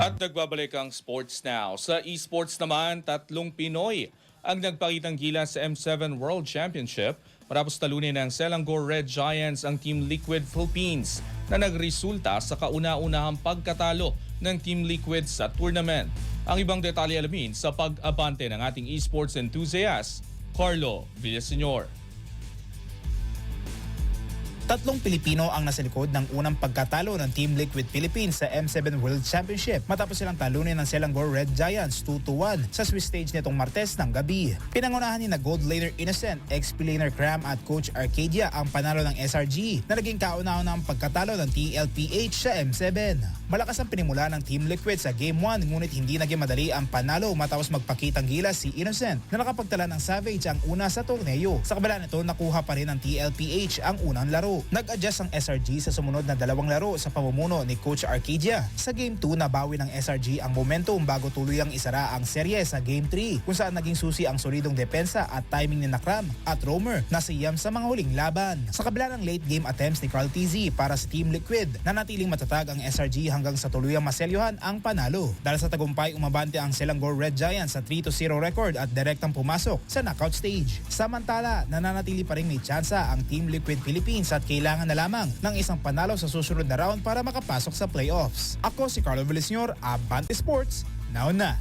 At nagbabalik ang Sports Now. Sa esports naman, 3 Pinoy ang nagpakitang gilas sa M7 World Championship matapos talunin ng Selangor Red Giants ang Team Liquid Philippines na nagresulta sa kauna-unahang pagkatalo ng Team Liquid sa tournament. Ang ibang detalye alamin sa pag-abante ng ating esports enthusiast, Carlo Villaseñor. 3 Pilipino ang nasa likod ng unang pagkatalo ng Team Liquid Philippines sa M7 World Championship matapos silang talunin ng Selangor Red Giants 2-1 sa Swiss stage nitong Martes ng gabi. Pinangunahan ni na Gold Laner Innocent, ex-P-Laner Cram at Coach Arcadia ang panalo ng SRG na naging kauna-unahang pagkatalo ng TLPH sa M7. Malakas ang pinimula ng Team Liquid sa Game 1 ngunit hindi naging madali ang panalo matapos magpakitang gilas si Innocent na nakapagtala ng Savage ang una sa torneo. Sa kabila nito, nakuha pa rin ng TLPH ang unang laro. Nag-adjust ang SRG sa sumunod na 2 laro sa pamumuno ni Coach Arcadia. Sa Game 2, nabawi ng SRG ang momentum bago tuluyang isara ang serye sa Game 3 kung saan naging susi ang solidong depensa at timing ni Nakram at Romer na siyam sa mga huling laban. Sa kabila ng late game attempts ni Carl TZ para sa Team Liquid, nanatiling matatag ang SRG hanggang sa tuluyang maselyohan ang panalo. Dahil sa tagumpay, umabante ang Selangor Red Giants sa 3-0 record at direktang pumasok sa knockout stage. Samantala, nananatili pa rin may tsansa ang Team Liquid Philippines at kailangan na lamang ng isang panalo sa susunod na round para makapasok sa playoffs. Ako si Carlo Villaseñor, Abante Sports, now na!